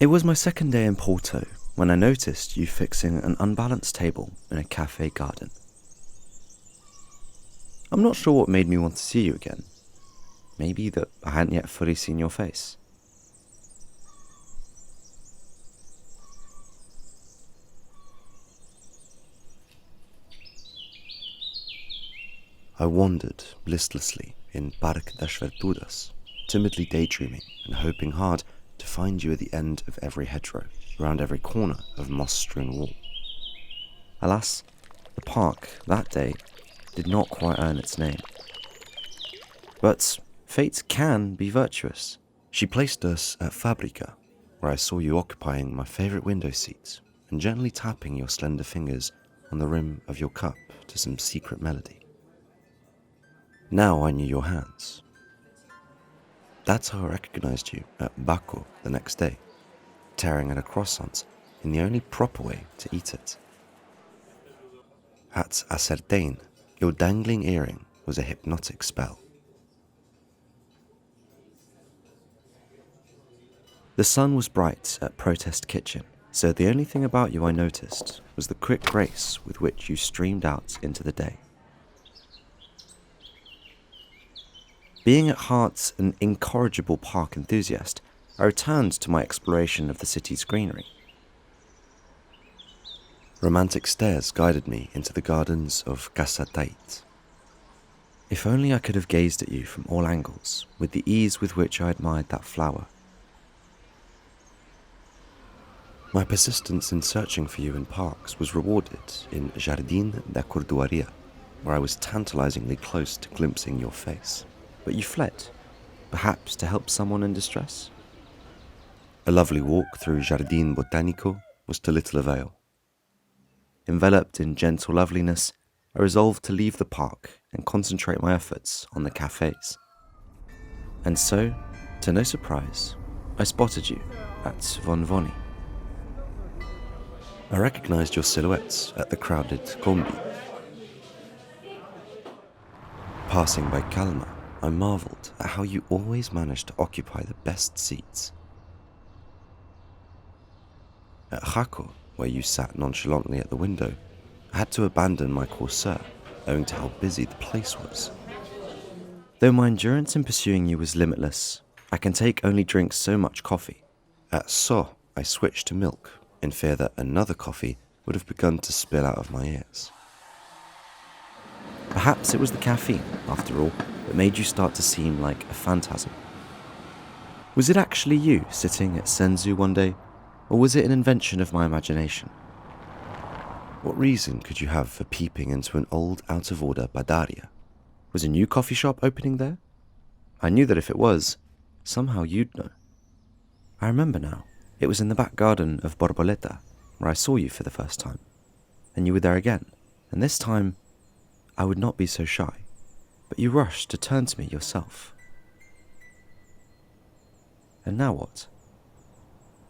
It was my second day in Porto when I noticed you fixing an unbalanced table in a cafe garden. I'm not sure what made me want to see you again. Maybe that I hadn't yet fully seen your face. I wandered listlessly in Parque das Verturas, timidly daydreaming and hoping hard to find you at the end of every hedgerow, around every corner of moss-strewn wall. Alas, the park that day did not quite earn its name. But fate can be virtuous. She placed us at Fabrica, where I saw you occupying my favourite window seat and gently tapping your slender fingers on the rim of your cup to some secret melody. Now I knew your hands. That's how I recognised you at Baco the next day, tearing at a croissant in the only proper way to eat it. At Acertain, your dangling earring was a hypnotic spell. The sun was bright at Protest Kitchen, so the only thing about you I noticed was the quick grace with which you streamed out into the day. Being at heart an incorrigible park enthusiast, I returned to my exploration of the city's greenery. Romantic stairs guided me into the gardens of Savateev. If only I could have gazed at you from all angles, with the ease with which I admired that flower. My persistence in searching for you in parks was rewarded in Jardim da Cordoaria, where I was tantalizingly close to glimpsing your face. But you fled, perhaps to help someone in distress? A lovely walk through Jardim Botanico was to little avail. Enveloped in gentle loveliness, I resolved to leave the park and concentrate my efforts on the cafés. And so, to no surprise, I spotted you at Vonnie. I recognized your silhouettes at the crowded Combi. Passing by Calma, I marvelled at how you always managed to occupy the best seats. At Jaco, where you sat nonchalantly at the window, I had to abandon my corsair owing to how busy the place was. Though my endurance in pursuing you was limitless, I can take only drink so much coffee. At So, I switched to milk in fear that another coffee would have begun to spill out of my ears. Perhaps it was the caffeine, after all, that made you start to seem like a phantasm. Was it actually you sitting at Senzu one day, or was it an invention of my imagination? What reason could you have for peeping into an old out-of-order padaria? Was a new coffee shop opening there? I knew that if it was, somehow you'd know. I remember now, it was in the back garden of Borboleta, where I saw you for the first time. And you were there again, and this time, I would not be so shy, but you rushed to turn to me yourself. And now what?